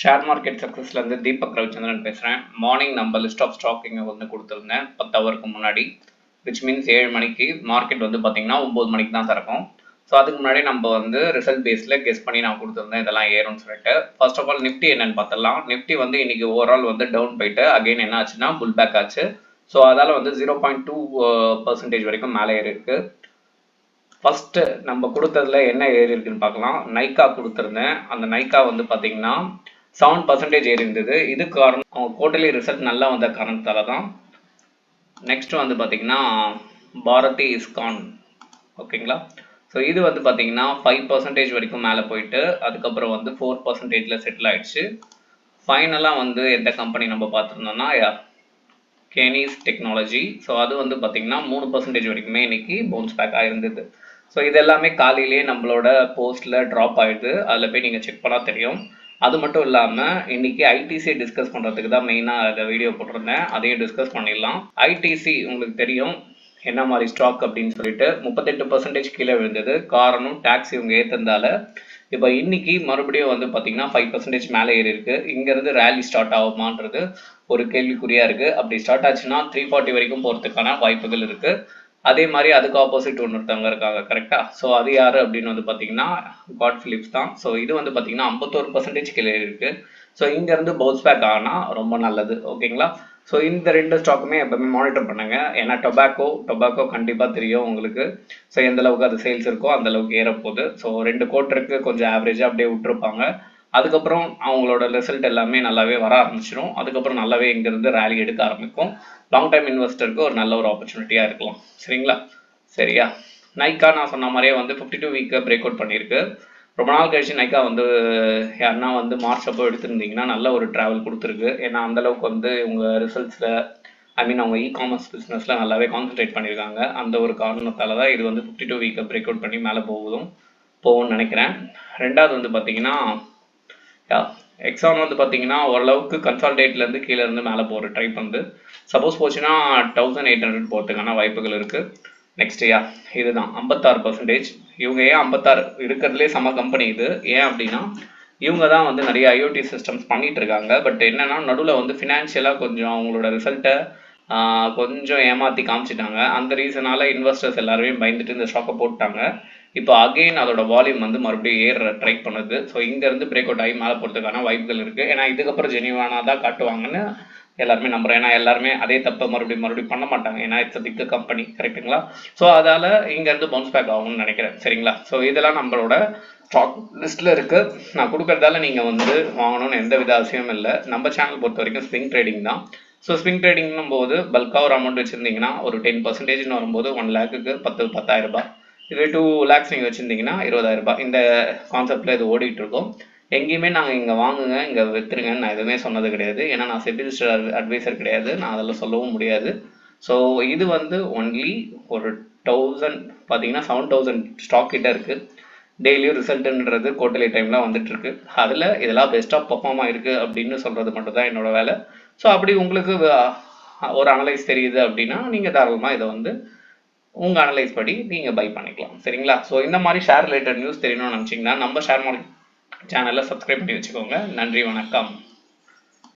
Share market சக்ஸஸ்லேருந்து Deepak Ravichandran பேசுகிறேன். Morning நம்ம list of stock இங்கே வந்து கொடுத்துருந்தேன் 10 ஹவருக்கு முன்னாடி, விச் மீன்ஸ் 7 மணிக்கு. மார்க்கெட் வந்து பார்த்தீங்கன்னா 9 மணிக்கு தான் திறக்கும். ஸோ அதுக்கு முன்னாடி நம்ம வந்து ரிசல்ட் பேஸில் கெஸ் பண்ணி நான் கொடுத்துருந்தேன் இதெல்லாம் ஏறும்னு சொல்லிட்டு. ஃபர்ஸ்ட் ஆஃப் ஆல் நிஃப்டி என்னன்னு பார்த்தலாம். நிஃப்டி வந்து இன்னைக்கு ஓவரால் வந்து டவுன் போயிட்டு அகைன் என்ன ஆச்சுன்னா புல் பேக் ஆச்சு. ஸோ அதால் வந்து 0.2% வரைக்கும் மேலே ஏறி இருக்கு. ஃபர்ஸ்ட் நம்ம கொடுத்ததுல என்ன ஏறி இருக்குன்னு பார்க்கலாம். நைக்கா கொடுத்துருந்தேன். அந்த நைக்கா வந்து பார்த்தீங்கன்னா 7% ஏறி இருந்தது. இது காரணம் அவங்க குவார்டர்லி ரிசல்ட் நல்லா வந்த காரணத்தால தான். நெக்ஸ்ட் வந்து பார்த்தீங்கன்னா பாரதி இஸ்கான், ஓகேங்களா. ஸோ இது வந்து பார்த்தீங்கன்னா 5% வரைக்கும் மேலே போயிட்டு அதுக்கப்புறம் வந்து 4%ல செட்டில் ஆயிடுச்சு. ஃபைனலாக வந்து எந்த கம்பெனி நம்ம பார்த்துருந்தோம்னா கேனிஸ் டெக்னாலஜி. ஸோ அது வந்து பார்த்தீங்கன்னா 3% வரைக்குமே இன்னைக்கு பவுன்ஸ் பேக் ஆயிருந்தது. ஸோ இது எல்லாமே காலையிலேயே நம்மளோட போஸ்ட்டில் ட்ராப் ஆகிடுது. அதில் போய் நீங்கள் செக் பண்ணால் தெரியும். அது மட்டும் இல்லாமல் இன்னைக்கு ஐடிசி டிஸ்கஸ் பண்ணுறதுக்கு தான் மெயினாக அதை வீடியோ போட்டிருந்தேன். அதையும் டிஸ்கஸ் பண்ணிடலாம். ஐடிசி உங்களுக்கு தெரியும் என்ன மாதிரி ஸ்டாக் அப்படின்னு சொல்லிட்டு 38% கீழே விழுந்தது. காரணம் டேக்ஸ் இவங்க ஏற்றதால. இப்போ இன்னைக்கு மறுபடியும் வந்து பார்த்தீங்கன்னா 5% மேலே ஏறி இருக்கு. இங்கேருந்து ரேலி ஸ்டார்ட் ஆகுமான்றது ஒரு கேள்விக்குறியா இருக்கு. அப்படி ஸ்டார்ட் ஆச்சுன்னா 340 வரைக்கும் போகிறதுக்கான வாய்ப்புகள் இருக்கு. அதே மாதிரி அதுக்கு ஆப்போசிட் ஒருத்தவங்க இருக்காங்க, கரெக்டா. ஸோ அது யாரு அப்படின்னு வந்து பார்த்தீங்கன்னா காட் பிலிப்ஸ் தான். ஸோ இது வந்து பார்த்தீங்கன்னா 51% கீழே இருக்கு. ஸோ இங்கேருந்து பவுன்ஸ் பேக் ஆனால் ரொம்ப நல்லது, ஓகேங்களா. ஸோ இந்த ரெண்டு ஸ்டாக்குமே எப்பவுமே மானிட்டர் பண்ணுங்க. ஏன்னா டொபாக்கோ கண்டிப்பாக தெரியும் உங்களுக்கு. ஸோ எந்த அளவுக்கு அது சேல்ஸ் இருக்கோ அந்த அளவுக்கு ஏறப்போகுது. ஸோ 2 குவார்ட்டருக்கு கொஞ்சம் ஆவரேஜாக அப்படியே விட்டுருப்பாங்க. அதுக்கப்புறம் அவங்களோட ரிசல்ட் எல்லாமே நல்லாவே வர ஆரம்பிச்சிடும். அதுக்கப்புறம் நல்லாவே இங்கேருந்து ரேலி எடுக்க ஆரம்பிக்கும். லாங் டைம் இன்வெஸ்டருக்கு ஒரு நல்ல ஒரு ஆப்பர்ச்சுனிட்டியாக இருக்கலாம், சரிங்களா. சரியா, நைக்கா நான் சொன்ன மாதிரியே வந்து 52 வீக்கை பிரேக் அவுட் பண்ணியிருக்கு. ரொம்ப நாள் கழிச்சு நைக்கா வந்து யாருன்னா வந்து மார்ச் அப்போ எடுத்திருந்தீங்கன்னா நல்ல ஒரு ட்ராவல் கொடுத்துருக்கு. ஏன்னா அந்தளவுக்கு வந்து உங்கள் ரிசல்ட்ஸில் அவங்க இ-காமர்ஸ் பிஸ்னஸில் நல்லாவே கான்சன்ட்ரேட் பண்ணியிருக்காங்க. அந்த ஒரு காரணத்தால் தான் இது வந்து 52 வீக்கை பிரேக் அவுட் பண்ணி மேலே போகும்னு நினைக்கிறேன். ரெண்டாவது வந்து பார்த்தீங்கன்னா எக்ஸான் வந்து பார்த்தீங்கன்னா ஓரளவுக்கு கன்சால்டேட்லேருந்து கீழே இருந்து மேலே போகிற ட்ரை பண்ணுது. சப்போஸ் போச்சுன்னா 1800 போகிறதுக்கான வாய்ப்புகள் இருக்குது. நெக்ஸ்ட் இதுதான் 56%. இவங்க ஏன் 56 இருக்கிறதுலே செம கம்பெனி இது. ஏன் அப்படின்னா இவங்க தான் வந்து நிறைய ஐஓடி சிஸ்டம்ஸ் பண்ணிட்டு இருக்காங்க. பட் என்னன்னா நடுவில் வந்து ஃபினான்ஷியலாக கொஞ்சம் அவங்களோட ரிசல்ட்டை கொஞ்சம் ஏமாற்றி காமிச்சிட்டாங்க. அந்த ரீசனால இன்வெஸ்டர்ஸ் எல்லாருமே பயந்துட்டு இந்த ஸ்டாக்கை போட்டாங்க. இப்போ அகெயின் அதோட வால்யூம் வந்து மறுபடியும் ஏற ட்ரை பண்ணுது. ஸோ இங்கேருந்து பிரேக் அவுட் ஆகி மேலே போகிறதுக்கான வாய்ப்புகள் இருக்குது. ஏன்னா இதுக்கப்புறம் ஜெனிவானா தான் காட்டுவாங்கன்னு எல்லாருமே நம்புறேன். ஏன்னா எல்லாருமே அதே தப்பை மறுபடியும் பண்ண மாட்டாங்க. ஏன்னா இட்ஸ் பிக் கம்பெனி, கரெக்டுங்களா. ஸோ அதால் இங்கேருந்து பவுன்ஸ் பேக் ஆகும்னு நினைக்கிறேன், சரிங்களா. ஸோ இதெல்லாம் நம்மளோட ஸ்டாக் லிஸ்ட்டில் இருக்குது. நான் கொடுக்கறதால நீங்கள் வந்து வாங்கணும்னு எந்த வித அவசியமும் இல்லை. நம்ம சேனல் பொறுத்த வரைக்கும் ஸ்விங் ட்ரேடிங் தான். ஸோ ஸ்விங் ட்ரேடிங்னும் போது பல்காக ஒரு அமௌண்ட் வச்சுருந்தீங்கன்னா ஒரு 10% வரும்போது 1 லேக்குக்கு 10,000 ரூபாய். இது 2 லேக்ஸ் நீங்கள் வச்சுருந்தீங்கன்னா 20,000 ரூபாய். இந்த கான்செப்டில் இது ஓடிட்டு இருக்கோம். எங்கேயுமே நாங்கள் இங்கே வாங்குங்க இங்கே விற்றுருங்கன்னு நான் எதுவுமே சொன்னது கிடையாது. ஏன்னா நான் செபி ரிஜிஸ்டர்ட் அட்வைசர் கிடையாது. நான் அதெல்லாம் சொல்லவும் முடியாது. ஸோ இது வந்து ஒன்லி ஒரு 1000 பார்த்தீங்கன்னா 7000 ஸ்டாக் கிட்ட இருக்குது. டெய்லியும் ரிசல்ட்டுன்றது குவார்டர்லி டைமில் வந்துட்டுருக்கு. அதில் இதெல்லாம் பெஸ்ட்டாக பர்ஃபார்ம் ஆகிருக்கு அப்படின்னு சொல்கிறது மட்டும் தான் என்னோடய வேலை. ஸோ அப்படி உங்களுக்கு ஒரு அனலைஸ் தெரியுது அப்படின்னா நீங்கள் தாராளமாக இதை வந்து உங்கள் அனலைஸ் படி நீங்கள் பை பண்ணிக்கலாம், சரிங்களா. ஸோ இந்த மாதிரி ஷேர் ரிலேட்டட் நியூஸ் தெரியணும்னு நினச்சிங்கன்னா நம்ம ஷேர் மார்க்கெட் சேனலை சப்ஸ்கிரைப் பண்ணி வச்சுக்கோங்க. நன்றி, வணக்கம்.